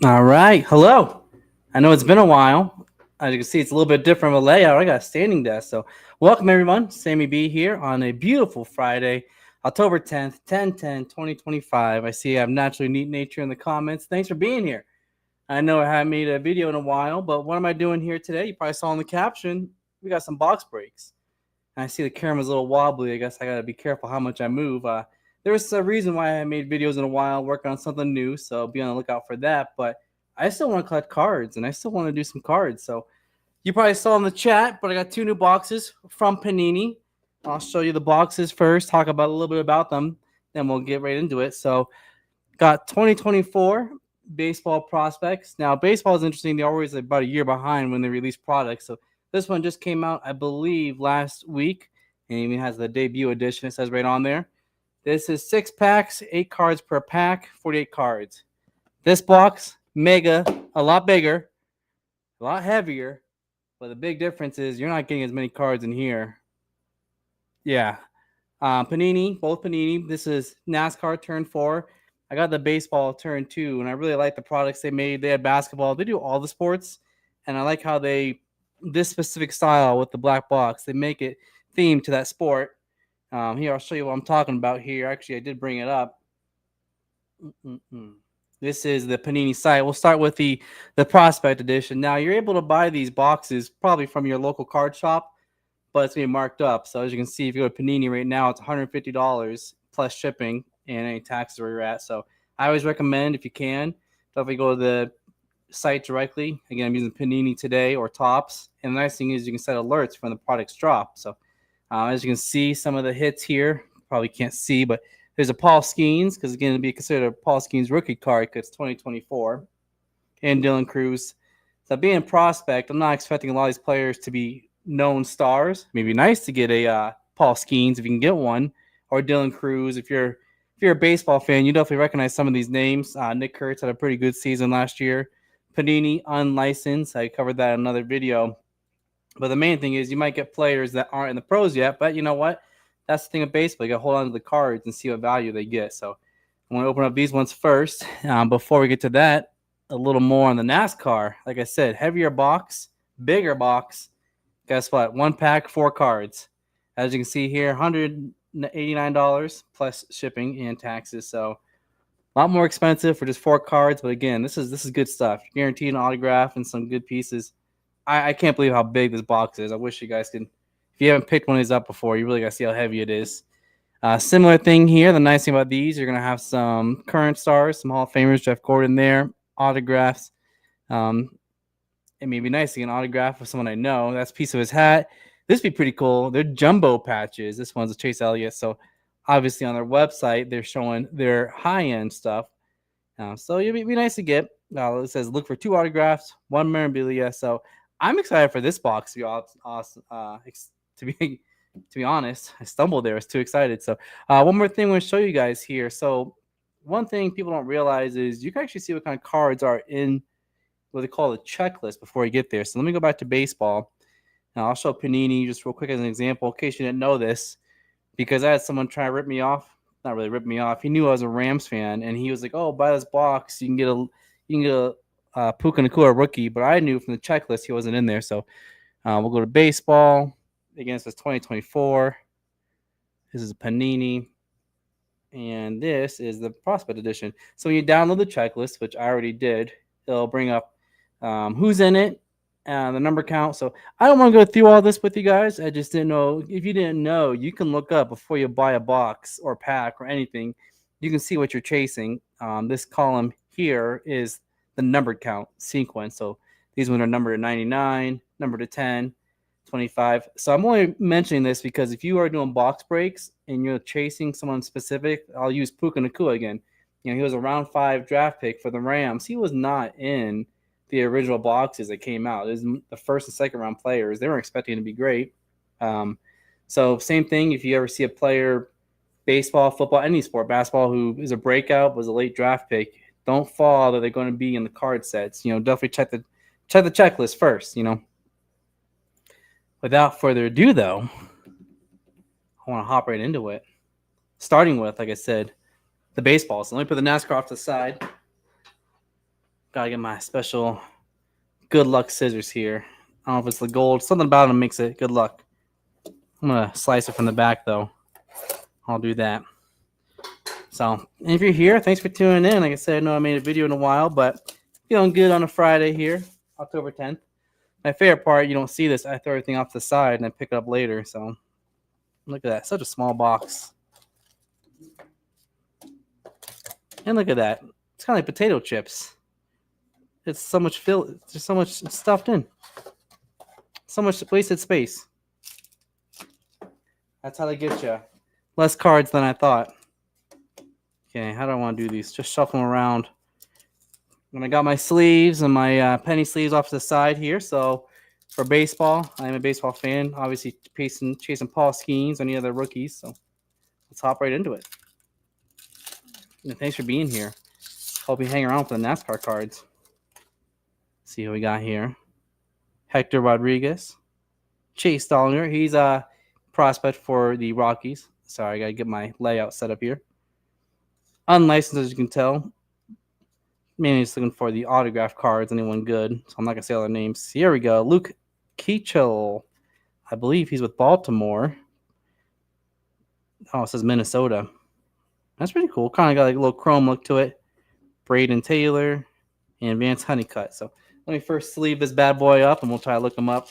All right. Hello. I know it's been a while. As you can see, it's a little bit different of a layout. I got a standing desk. So, welcome everyone. Sammy B here on a beautiful Friday, October 10th, 2025. I see I have Naturally Neat Nature in the comments. Thanks for being here. I know I haven't made a video in a while, but what am I doing here today? You probably saw in the caption, we got some box breaks. And I see the camera's a little wobbly. I guess I got to be careful how much I move. There's a reason why I haven't made videos in a while, working on something new, so be on the lookout for that. But I still want to collect cards, and I still want to do some cards. So you probably saw in the chat, but I got two new boxes from Panini. I'll show you the boxes first, talk about a little bit about them, then we'll get right into it. So got 2024 baseball prospects. Now baseball is interesting; they're always about a year behind when they release products. So this one just came out, I believe, last week, and even has the debut edition. It says right on there. This is 6 packs, 8 cards per pack, 48 cards. This box, mega, a lot bigger, a lot heavier, but the big difference is you're not getting as many cards in here. Yeah. Panini, both Panini. This is NASCAR Turn 4. I got the baseball Turn 2, and I really like the products they made. They had basketball. They do all the sports, and I like how this specific style with the black box, they make it themed to that sport. Here, I'll show you what I'm talking about here. Actually, I did bring it up. This is the Panini site. We'll start with the Prospect Edition. Now, you're able to buy these boxes probably from your local card shop, but it's going to be marked up. So, as you can see, if you go to Panini right now, it's $150 plus shipping and any taxes where you're at. So, I always recommend, if you can, definitely go to the site directly. Again, I'm using Panini Today or Tops. And the nice thing is you can set alerts when the products drop. So, as you can see, some of the hits here, probably can't see, but there's a Paul Skeens, because again, it'd be considered a Paul Skeens rookie card because it's 2024, and Dylan Cruz. So being a prospect, I'm not expecting a lot of these players to be known stars. Maybe nice to get a Paul Skeens if you can get one, or Dylan Cruz. If you're a baseball fan, you definitely recognize some of these names. Nick Kurtz had a pretty good season last year. Panini unlicensed. I covered that in another video. But the main thing is you might get players that aren't in the pros yet, but you know what? That's the thing of baseball. You got to hold on to the cards and see what value they get. So I'm going to open up these ones first. Before we get to that, a little more on the NASCAR. Like I said, heavier box, bigger box. Guess what? 1 pack, 4 cards. As you can see here, $189 plus shipping and taxes. So a lot more expensive for just 4 cards. But again, this is good stuff. Guaranteed an autograph and some good pieces. I can't believe how big this box is. I wish you guys could. If you haven't picked one of these up before, you really got to see how heavy it is. Similar thing here. The nice thing about these, you're going to have some current stars, some Hall of Famers, Jeff Gordon there, autographs. It may be nice to get an autograph with someone I know. That's a piece of his hat. This would be pretty cool. They're jumbo patches. This one's a Chase Elliott. So obviously on their website, they're showing their high-end stuff. So it'd be nice to get. It says look for 2 autographs, 1 memorabilia. So I'm excited for this box. To be awesome. To be honest, I stumbled there. I was too excited. So one more thing I want to show you guys here. So one thing people don't realize is you can actually see what kind of cards are in what they call a checklist before you get there. So let me go back to baseball. Now I'll show Panini just real quick as an example, in case you didn't know this, because I had someone try to rip me off. Not really rip me off. He knew I was a Rams fan, and he was like, "Oh, buy this box. You can get a Puka Nakua rookie." But I knew from the checklist he wasn't in there. So we'll go to baseball. Again, it says 2024. This is a Panini. And this is the Prospect Edition. So when you download the checklist, which I already did, it'll bring up who's in it, the number count. So I don't want to go through all this with you guys. I just didn't know. If you didn't know, you can look up before you buy a box or pack or anything. You can see what you're chasing. This column here is the numbered count sequence. So these ones are numbered to 99, numbered to 10, 25. So I'm only mentioning this because if you are doing box breaks and you're chasing someone specific, I'll use Puka Nakua again. You know, he was a round 5 draft pick for the Rams. He was not in the original boxes that came out. It was the first and second round players. They weren't expecting to be great. So same thing. If you ever see a player, baseball, football, any sport, basketball, who is a breakout, was a late draft pick, don't fall that they're going to be in the card sets. You know, definitely check the checklist first. You know. Without further ado, though, I want to hop right into it. Starting with, like I said, the baseball. So let me put the NASCAR off to the side. Gotta get my special good luck scissors here. I don't know if it's the gold. Something about them makes it good luck. I'm gonna slice it from the back though. I'll do that. So if you're here, thanks for tuning in. Like I said, I know I made a video in a while, but feeling good on a Friday here, October 10th. My favorite part, you don't see this. I throw everything off to the side and I pick it up later. So look at that. Such a small box. And look at that. It's kind of like potato chips. It's so much there's so much stuffed in. So much wasted space. That's how they get you. Less cards than I thought. Okay, how do I want to do these? Just shuffle them around. And I got my sleeves and my penny sleeves off to the side here. So for baseball, I'm a baseball fan. Obviously chasing Paul Skeens, any other rookies. So let's hop right into it. And thanks for being here. Hope you hang around for the NASCAR cards. See who we got here. Hector Rodriguez. Chase Stollinger. He's a prospect for the Rockies. Sorry, I got to get my layout set up here. Unlicensed, as you can tell. Mainly just looking for the autograph cards. Anyone good. So I'm not going to say all their names. Here we go. Luke Keachel. I believe he's with Baltimore. Oh, it says Minnesota. That's pretty cool. Kind of got like a little chrome look to it. Braden Taylor and Vance Honeycutt. So let me first sleeve this bad boy up and we'll try to look them up.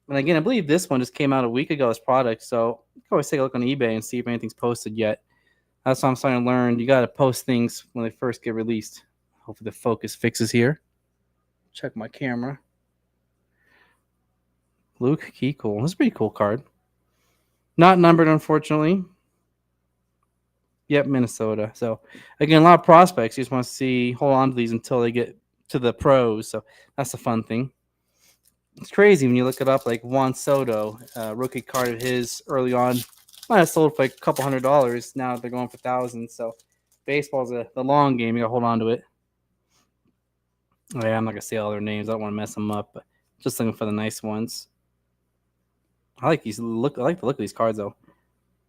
And again, I believe this one just came out a week ago as product. So you can always take a look on eBay and see if anything's posted yet. That's what I'm starting to learn. You got to post things when they first get released. Hopefully the focus fixes here. Check my camera. Luke Keachel. This is a pretty cool card. Not numbered, unfortunately. Yep, Minnesota. So, again, a lot of prospects. You just want to hold on to these until they get to the pros. So, that's a fun thing. It's crazy when you look it up, like Juan Soto, rookie card of his early on. Might have sold for like a couple $100. Now they're going for thousands. So, baseball's the long game. You got to hold on to it. Oh, yeah, I'm not going to say all their names. I don't want to mess them up. But just looking for the nice ones. I like the look of these cards, though.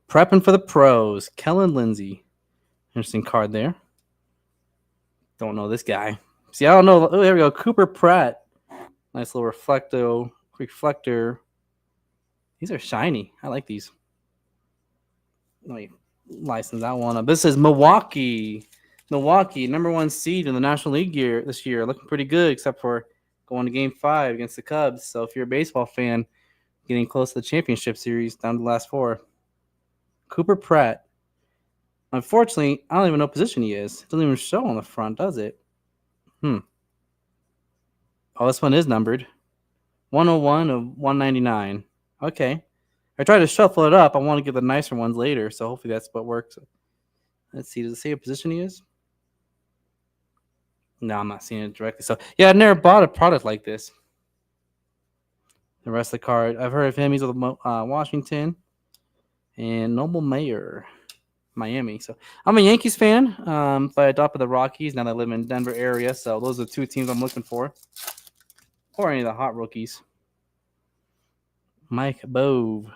Prepping for the pros. Kellen Lindsay. Interesting card there. Don't know this guy. See, I don't know. Oh, there we go. Cooper Pratt. Nice little reflector. These are shiny. I like these. Let me license that one up. This is Milwaukee. Milwaukee, #1 seed in the National League this year. Looking pretty good, except for going to Game 5 against the Cubs. So if you're a baseball fan, getting close to the championship series, down to the last 4. Cooper Pratt. Unfortunately, I don't even know what position he is. It doesn't even show on the front, does it? Oh, this one is numbered. 101 of 199. Okay. I tried to shuffle it up. I want to get the nicer ones later, so hopefully that's what works. Let's see. Does it say what position he is? No, I'm not seeing it directly. So, yeah, I've never bought a product like this. The rest of the card, I've heard of him. He's with Washington and Noble Mayer, Miami. So I'm a Yankees fan, but I adopted the Rockies. Now I live in Denver area, so those are the 2 teams I'm looking for. Or any of the hot rookies. Mike Bove.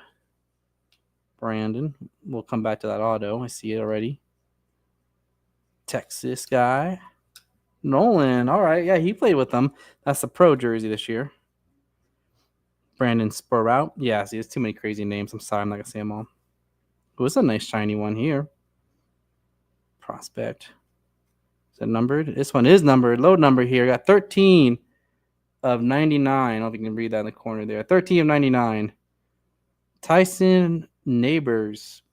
Brandon. We'll come back to that auto. I see it already. Texas guy. Nolan. All right. Yeah, he played with them. That's the pro jersey this year. Brandon Sprout. Yeah, see, there's too many crazy names. I'm sorry. I'm not going to say them all. Oh, it's a nice shiny one here. Prospect. Is it numbered? This one is numbered. Low number here. Got 13 of 99. I don't know if you can read that in the corner there. 13 of 99. Tyson Neighbors.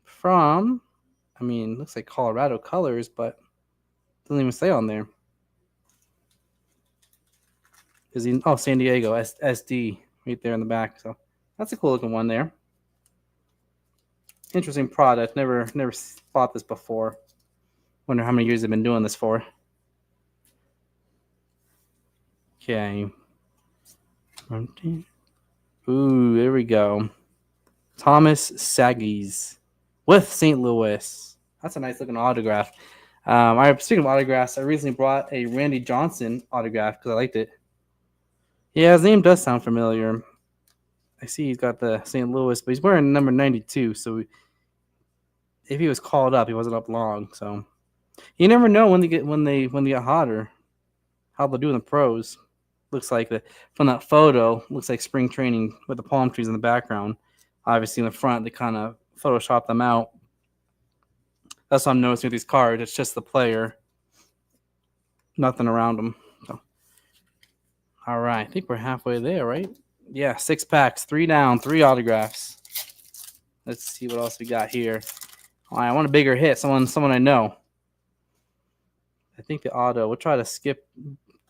From, looks like Colorado colors, but doesn't even say on there. San Diego, SD, right there in the back. So that's a cool looking one there. Interesting product. Never bought this before. Wonder how many years they've been doing this for. Okay. Ooh, there we go. Thomas Saggies with St. Louis. That's a nice looking autograph. Speaking of autographs, I recently brought a Randy Johnson autograph because I liked it. Yeah, his name does sound familiar. I see he's got the St. Louis, but he's wearing number 92. So if he was called up, he wasn't up long. So You never know when they get hotter, how they'll do in the pros. Looks like from that photo, looks like spring training with the palm trees in the background. Obviously, in the front, they kind of Photoshop them out. That's what I'm noticing with these cards. It's just the player, nothing around them. So, all right, I think we're halfway there, right? Yeah, 6 packs, 3 down, 3 autographs. Let's see what else we got here. All right, I want a bigger hit. Someone I know. I think the auto. We'll try to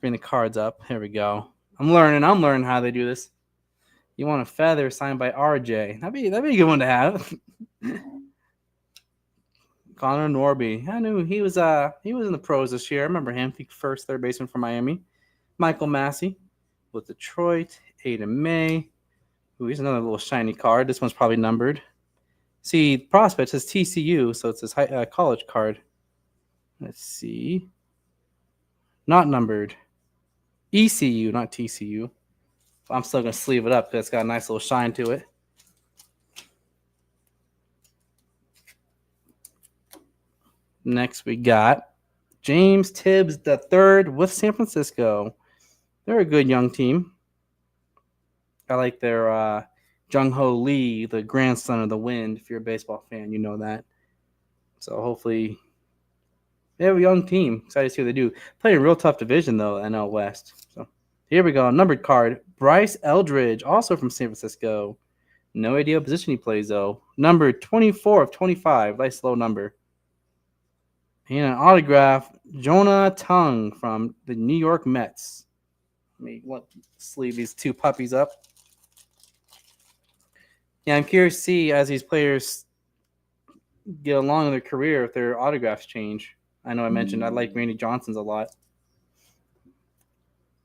bring the cards up. Here we go. I'm learning how they do this. You want a feather signed by RJ. That'd be a good one to have. Connor Norby. I knew he was in the pros this year. I remember him. First third baseman for Miami. Michael Massey with Detroit. Aiden May. Ooh, here's another little shiny card. This one's probably numbered. See, Prospect says TCU, so it's his college card. Let's see. Not numbered. ECU, not TCU. I'm still going to sleeve it up because it's got a nice little shine to it. Next, we got James Tibbs III with San Francisco. They're a good young team. I like their Jung-Ho Lee, the grandson of the Wind. If you're a baseball fan, you know that. So hopefully they have a young team. Excited to see what they do. Playing a real tough division, though, NL West. So here we go. Numbered card. Bryce Eldridge, also from San Francisco. No idea what position he plays, though. Numbered 24 of 25. Nice low number. And an autograph, Jonah Tung from the New York Mets. Let me sleeve these 2 puppies up. Yeah, I'm curious to see as these players get along in their career if their autographs change. I know I mentioned I like Randy Johnson's a lot.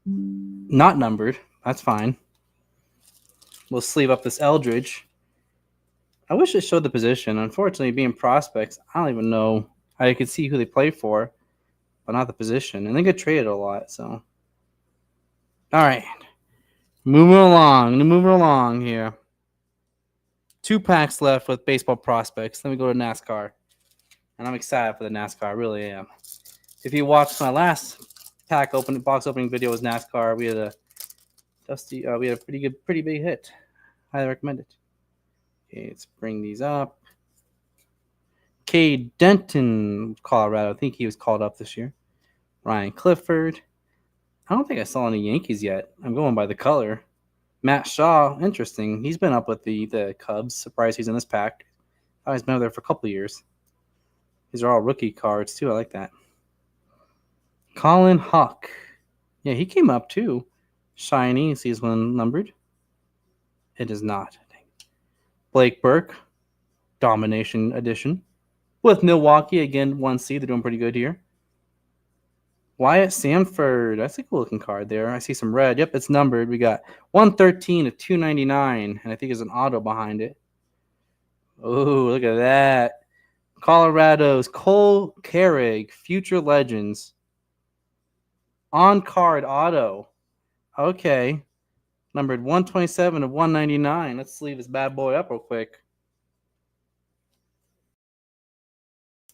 Not numbered. That's fine. We'll sleeve up this Eldridge. I wish it showed the position. Unfortunately, being prospects, I don't even know. I could see who they play for, but not the position. And they get traded a lot, so. All right. Moving along here. 2 packs left with baseball prospects. Let me go to NASCAR. And I'm excited for the NASCAR. I really am. If you watched my last box opening video was NASCAR, we had a pretty big hit. Highly recommend it. Okay, let's bring these up. Cade Denton, Colorado. I think he was called up this year. Ryan Clifford. I don't think I saw any Yankees yet. I'm going by the color. Matt Shaw, interesting. He's been up with the Cubs. Surprised he's in this pack. Oh, he's been up there for a couple of years. These are all rookie cards, too. I like that. Colin Hawk. Yeah, he came up, too. Shiny. See his one numbered? It is not. Blake Burke, Domination Edition. With Milwaukee, again, 1C. They're doing pretty good here. Wyatt Sanford. That's a cool looking card there. I see some red. Yep, it's numbered. We got 113 of 299, and I think there's an auto behind it. Oh, look at that. Colorado's Cole Carrig, Future Legends. On-card auto. Okay. Numbered 127 of 199. Let's sleeve this bad boy up real quick.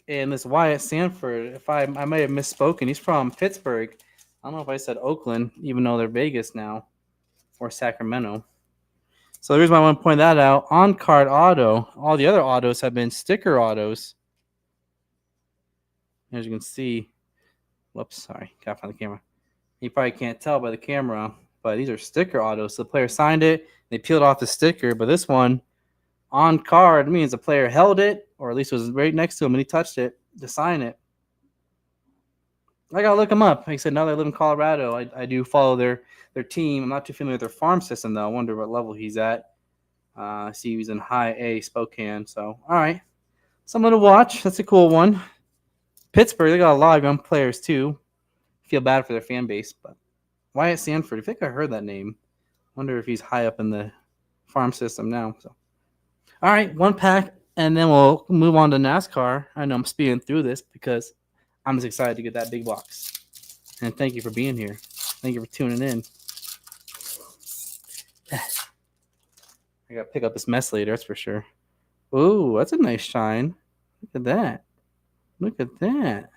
And this Wyatt Sanford, if I may have misspoken, he's from Pittsburgh. I don't know if I said Oakland, even though they're Vegas now, or Sacramento. So the reason why I want to point that out, on-card auto, all the other autos have been sticker autos. As you can see, whoops, sorry, got from the camera. You probably can't tell by the camera, but these are sticker autos. So the player signed it, they peeled off the sticker, but this one, on card means the player held it, or at least was right next to him, and he touched it to sign it. I gotta look him up. Like I said, now that I live in Colorado, I do follow their team. I'm not too familiar with their farm system, though. I wonder what level he's at. I see he's in high A, Spokane. So, all right. Someone to watch. That's a cool one. Pittsburgh, they got a lot of young players, too. Feel bad for their fan base, but Wyatt Sanford, I think I heard that name. Wonder if he's high up in the farm system now. So, all right, 1 pack, and then we'll move on to NASCAR. I know I'm speeding through this because I'm just excited to get that big box. And thank you for being here. Thank you for tuning in. I got to pick up this mess later, that's for sure. Ooh, that's a nice shine. Look at that. Look at that.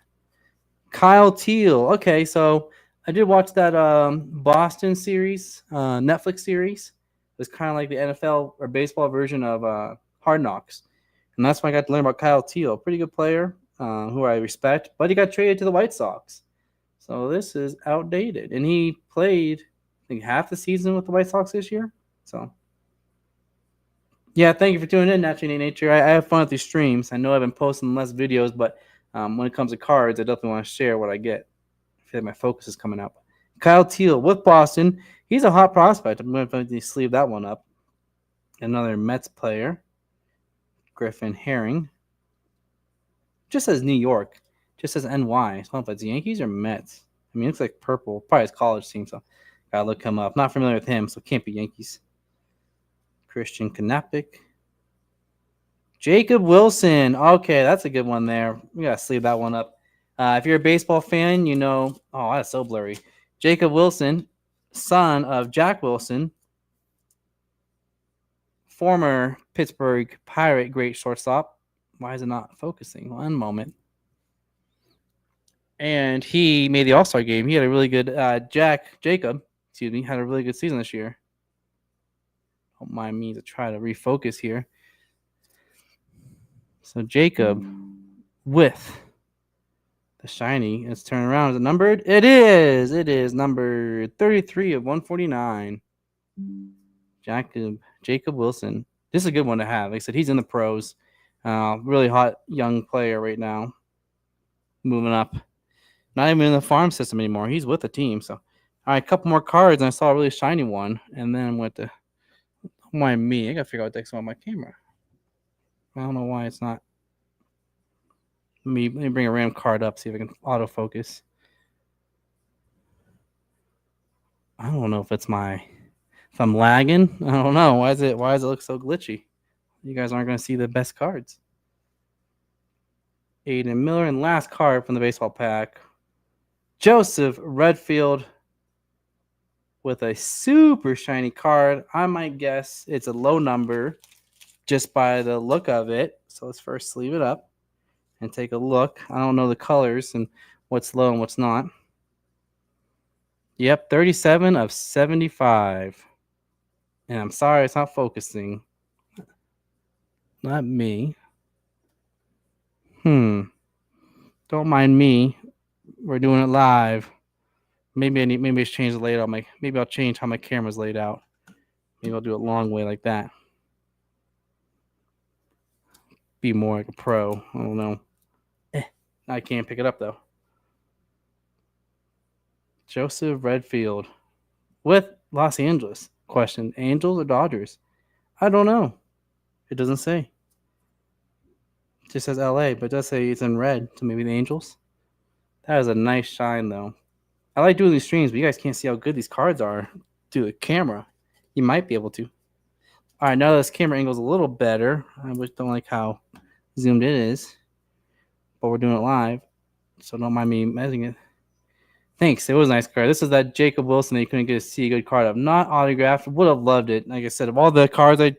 Kyle Teal. Okay, so I did watch that Boston series, Netflix series. It was kind of like the NFL or baseball version of Hard Knocks. And that's when I got to learn about Kyle Teal. Pretty good player who I respect, but he got traded to the White Sox. So this is outdated. And he played, I think, half the season with the White Sox this year. So, yeah, thank you for tuning in, Naturally Nature. I have fun with these streams. I know I've been posting less videos, but when it comes to cards, I definitely want to share what I get. I feel like my focus is coming up. Kyle Teal with Boston. He's a hot prospect. I'm going to sleeve that one up. Another Mets player, Griffin Herring. Just says New York. Just says NY. I don't know if it's Yankees or Mets. I mean, it looks like purple. Probably his college team, so gotta look him up. Not familiar with him, so it can't be Yankees. Christian Kanapik. Jacob Wilson. Okay, that's a good one there. We gotta sleeve that one up. If you're a baseball fan, you know. Oh, that's so blurry. Jacob Wilson, son of Jack Wilson, former Pittsburgh Pirate great shortstop. Why is it not focusing? One moment. And he made the All-Star game. He had a really good Jacob, had a really good season this year. Don't mind me to try to refocus here. So Jacob with the shiny. It's turning around. Is it numbered? It is. It is number 33 of 149. Jacob Wilson. This is a good one to have. Like I said, he's in the pros. Really hot young player right now. Moving up. Not even in the farm system anymore. He's with the team. So, all right, a couple more cards, and I saw a really shiny one. And then went to why me? I got to figure out what the heck's on my camera. I don't know why it's not. Let me bring a random card up, see if I can autofocus. I don't know if I'm lagging. I don't know. Why does it look so glitchy? You guys aren't going to see the best cards. Aiden Miller, and last card from the baseball pack. Joseph Redfield with a super shiny card. I might guess it's a low number just by the look of it. So let's first sleeve it up and take a look. I don't know the colors and what's low and what's not. Yep, 37 of 75. And I'm sorry it's not focusing. Not me. Don't mind me. We're doing it live. Maybe it's changed later. Maybe I'll change how my camera's laid out. Maybe I'll do it long way like that. Be more like a pro. I don't know. I can't pick it up though. Joseph Redfield with Los Angeles. Question: Angels or Dodgers? I don't know. It doesn't say. It just says LA, but it does say it's in red. So maybe the Angels. That is a nice shine though. I like doing these streams, but you guys can't see how good these cards are through the camera. You might be able to. All right, now this camera angle is a little better. I just don't like how zoomed it is, but we're doing it live, so don't mind me messing it. Thanks. It was a nice card. This is that Jacob Wilson that you couldn't get to see a good card of. Not autographed. Would have loved it. Like I said, of all the cards I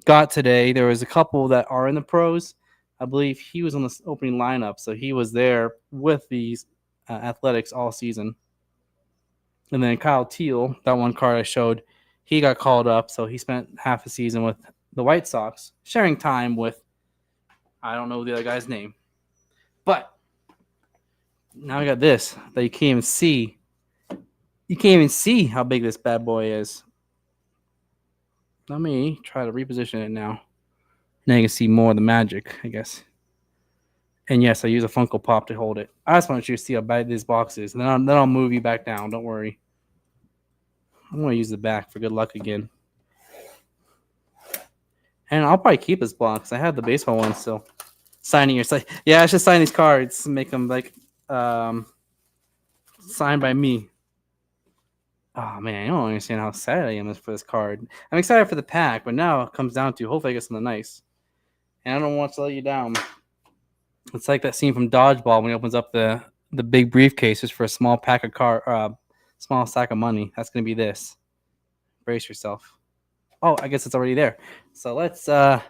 got today, there was a couple that are in the pros. I believe he was on the opening lineup, so he was there with these Athletics all season. And then Kyle Teal, that one card I showed, he got called up, so he spent half a season with the White Sox, sharing time with, I don't know the other guy's name. But now I got this that you can't even see. You can't even see how big this bad boy is. Let me try to reposition it now. Now you can see more of the magic, I guess. And yes, I use a Funko Pop to hold it. I just want you to see how big this box is. And then I'll move you back down. Don't worry. I'm going to use the back for good luck again. And I'll probably keep this block because I have the baseball one still. Signing your site. Yeah, I should sign these cards and make them like signed by me. Oh man, I don't understand how excited I am for this card. I'm excited for the pack, but now it comes down to hopefully I get something nice. And I don't want to let you down. It's like that scene from Dodgeball when he opens up the big briefcases for a small pack of small sack of money. That's gonna be this. Brace yourself. Oh, I guess it's already there. So let's try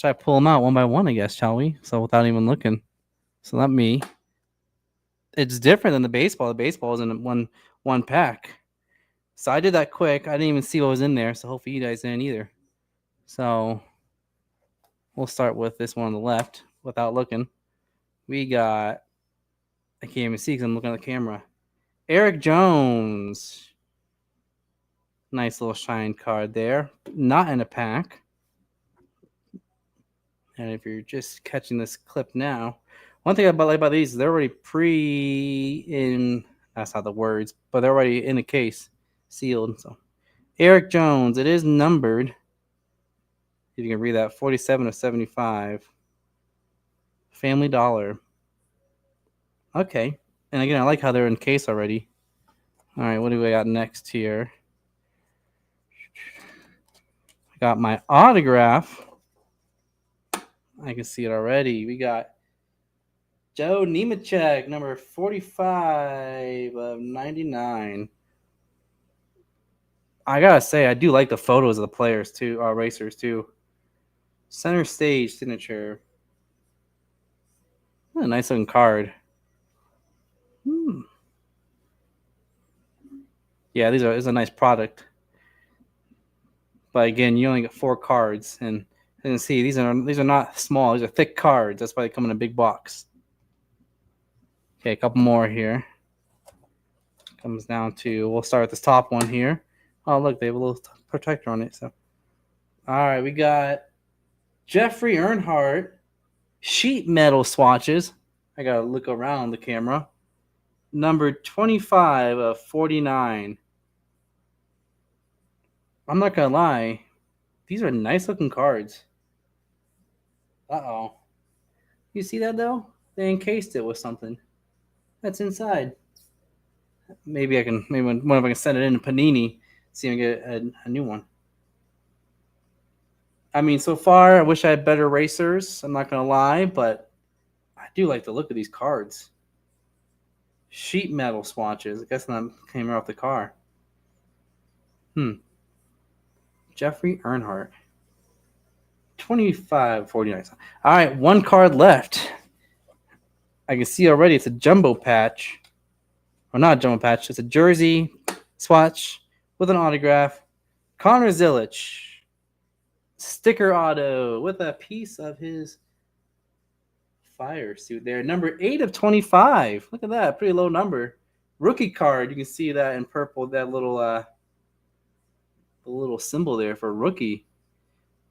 to pull them out one by one, I guess, shall we? So without even looking. So let me it's different than the baseball. The baseball is in one pack. So I did that quick. I didn't even see what was in there. So hopefully you guys didn't either. So we'll start with this one on the left without looking. We got, I can't even see because I'm looking at the camera. Eric Jones. Nice little shine card there. Not in a pack. And if you're just catching this clip now, one thing I like about these is they're already in, that's not the words, but they're already in the case, sealed. So Eric Jones, it is numbered. If you can read that, 47/75. Family Dollar. Okay. And again, I like how they're in case already. All right, what do we got next here? I got my autograph. I can see it already. We got Joe Nemechek, number 45/99. I gotta say, I do like the photos of the players too, racers too. Center stage signature. What a nice looking card. Yeah, this is a nice product. But again, you only get 4 cards, and you can see these are not small. These are thick cards. That's why they come in a big box. Okay, a couple more here. Comes down to, we'll start with this top one here. Oh, look, they have a little protector on it. So, all right, we got Jeffrey Earnhardt sheet metal swatches. I gotta look around the camera. Number 25/49. I'm not gonna lie, these are nice looking cards. Uh-oh. You see that though? They encased it with something. That's inside. Maybe one if I can send it in to Panini, see if I can get a new one. I mean, so far, I wish I had better racers. I'm not gonna lie, but I do like the look of these cards. Sheet metal swatches. I guess that came right off the car. Jeffrey Earnhardt. 25/49. All right, one card left. I can see already it's a jumbo patch. Or not a jumbo patch. It's a jersey swatch with an autograph. Connor Zilic. Sticker auto with a piece of his fire suit there. Number 8/25. Look at that. Pretty low number. Rookie card. You can see that in purple. That little the little symbol there for rookie.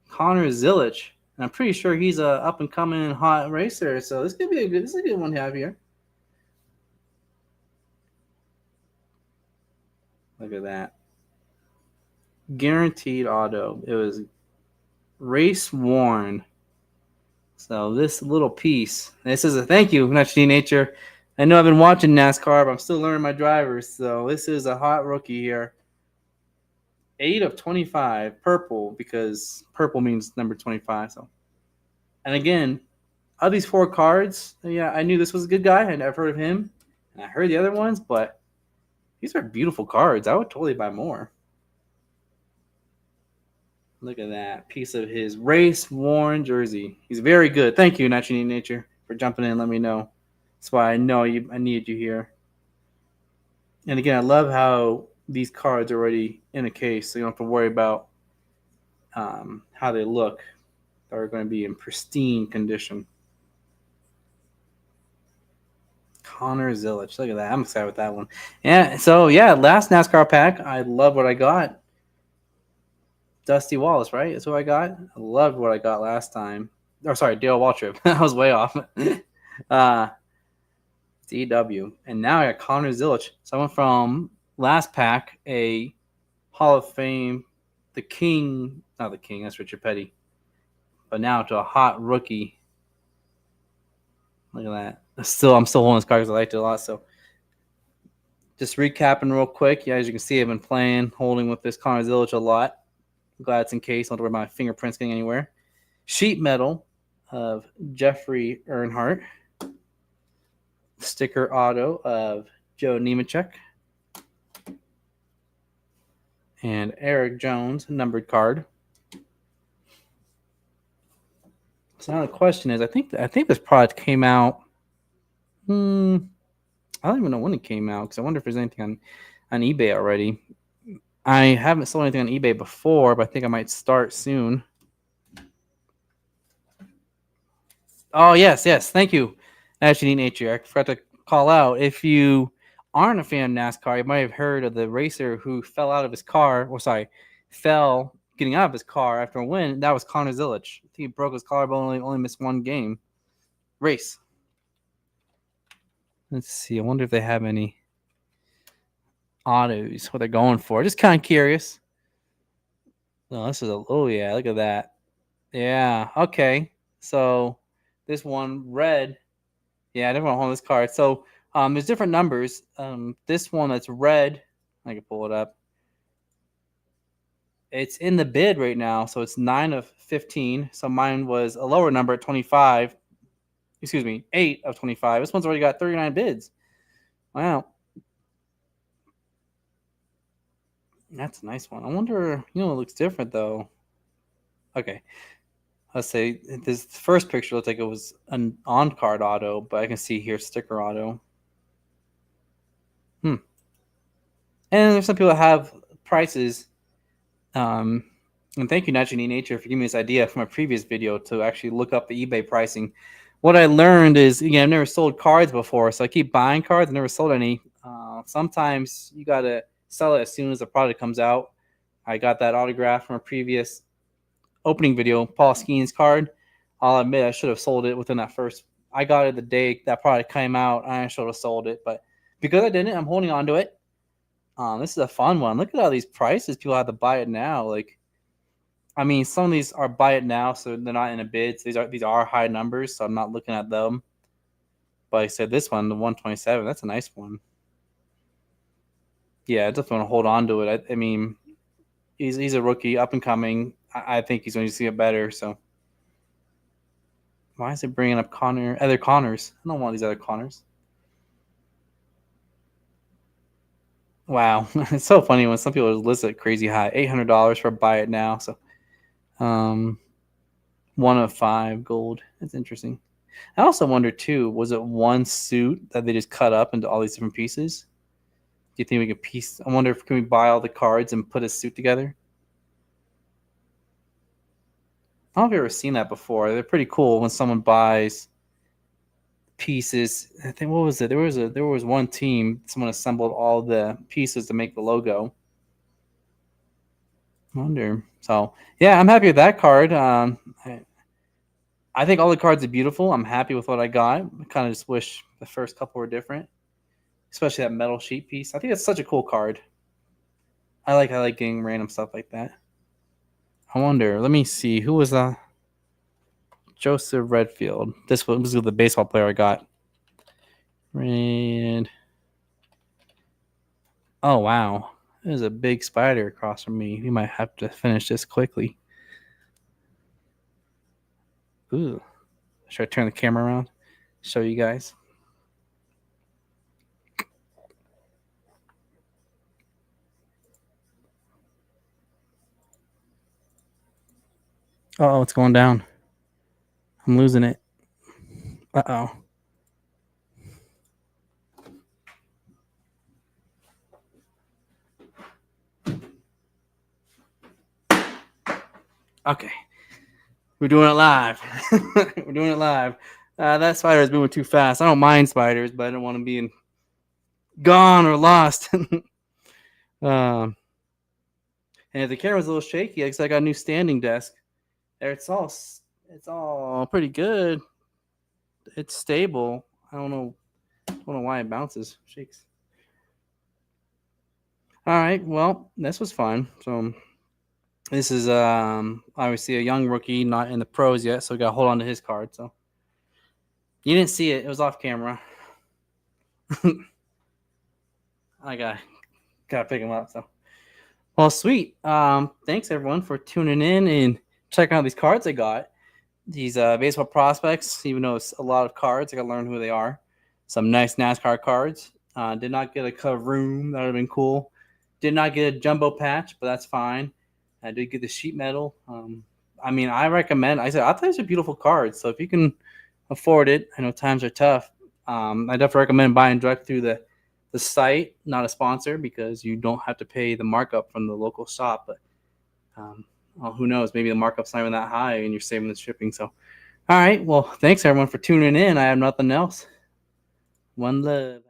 Connor Zilic. And I'm pretty sure he's a up and coming hot racer. So this could be a good one to have here. Look at that. Guaranteed auto. It was race worn. So this little piece. This is a thank you, Nutty Nature. I know I've been watching NASCAR, but I'm still learning my drivers. So this is a hot rookie here. 8/25, purple, because purple means number 25. So, and again, of these 4 cards, yeah, I knew this was a good guy. I've heard of him, and I heard the other ones, but these are beautiful cards. I would totally buy more. Look at that piece of his race-worn jersey. He's very good. Thank you, Nutty Nature, for jumping in and letting me know. That's why I know I needed you here. And again, I love how these cards are already in a case, so you don't have to worry about how they look. They're going to be in pristine condition. Connor Zilic. Look at that. I'm excited with that one. Yeah, so yeah, last NASCAR pack. I love what I got. Dusty Wallace, right? That's what I got. I loved what I got last time. Or sorry, Dale Waltrip. I was way off. DW. And now I got Connor Zilic. So I went from last pack, a Hall of Fame, the King, not the King, that's Richard Petty. But now to a hot rookie. Look at that. I'm still holding this card because I liked it a lot. So just recapping real quick. Yeah, as you can see, I've been holding with this Connor Zilic a lot. I'm glad it's in case. I don't have to worry about my fingerprints getting anywhere. Sheet metal of Jeffrey Earnhardt. Sticker auto of Joe Nemechek. And Eric Jones, numbered card. So now the question is, I think this product came out. I don't I don't even know when it came out because I wonder if there's anything on eBay already. I haven't sold anything on eBay before, but I think I might start soon. Oh, yes. Thank you, Actually, Nature. I forgot to call out. If you aren't a fan of NASCAR, you might have heard of the racer who fell out of his car. Fell getting out of his car after a win. That was Connor Zilic. He broke his collarbone, only missed one race. Let's see. I wonder if they have any autos, what they're going for. Just kind of curious. No, this is yeah, look at that. Yeah, okay. So this one, red. Yeah, I never want to hold this card. So there's different numbers. This one that's red, I can pull it up. It's in the bid right now, so it's 9 of 15. So mine was a lower number at 25. Excuse me, 8 of 25. This one's already got 39 bids. Wow. That's a nice one. I wonder, it looks different though. Okay. Let's say this first picture looked like it was an on-card auto, but I can see here sticker auto. And there's some people that have prices. And thank you, Natural Nature, for giving me this idea from a previous video to actually look up the eBay pricing. What I learned is, again, I've never sold cards before, so I keep buying cards. I've never sold any. Sometimes you got to sell it as soon as the product comes out. I got that autograph from a previous opening video, Paul Skeen's card. I'll admit I should have sold it within that first. I got it the day that product came out. I should have sold it, but because I didn't, I'm holding on to it. This is a fun one. Look at all these prices people have to buy it now. Some of these are buy it now, so they're not in a bid. So these are high numbers, so I'm not looking at them. But I said this one, the 127, that's a nice one. Yeah, I definitely want to hold on to it. He's a rookie, up and coming. I think he's going to see it better. So why is it bringing up other Connors? I don't want these other Connors. Wow, it's so funny when some people list it crazy high, $800 for buy it now. So, 1 of 5 gold. That's interesting. I also wonder too, was it one suit that they just cut up into all these different pieces? Do you think we could piece? I wonder if can we buy all the cards and put a suit together? I don't know if you've ever seen that before. They're pretty cool when someone buys pieces. I think what was it? There was one team. Someone assembled all the pieces to make the logo. I wonder. So yeah, I'm happy with that card. I think all the cards are beautiful. I'm happy with what I got. I kind of just wish the first couple were different, especially that metal sheet piece. I think it's such a cool card. I like getting random stuff like that. I wonder. Let me see. Who was Joseph Redfield? This was the baseball player I got. Red. Oh, wow. There's a big spider across from me. We might have to finish this quickly. Ooh. Should I turn the camera around? Show you guys. Uh-oh, it's going down. I'm losing it. Uh-oh. Okay. We're doing it live. We're doing it live. That spider is moving too fast. I don't mind spiders, but I don't want them being gone or lost. And if the camera's a little shaky, because I got a new standing desk. It's all pretty good. It's stable. I don't know why it bounces, shakes. All right, well, this was fun. So this is obviously a young rookie, not in the pros yet, so we got to hold on to his card. So you didn't see it; it was off camera. I gotta pick him up. So, well, sweet. Thanks everyone for tuning in and checking out these cards I got. These baseball prospects, even though it's a lot of cards, I gotta learn who they are. Some nice NASCAR cards. Did not get a Kavroom. That would have been cool. Did not get a jumbo patch, but that's fine. I did get the sheet metal. I recommend. I thought these are beautiful cards. So if you can afford it, I know times are tough. I definitely recommend buying direct through the site, not a sponsor, because you don't have to pay the markup from the local shop. But well, who knows? Maybe the markup's not even that high and you're saving the shipping. So, all right. Well, thanks everyone for tuning in. I have nothing else. One love.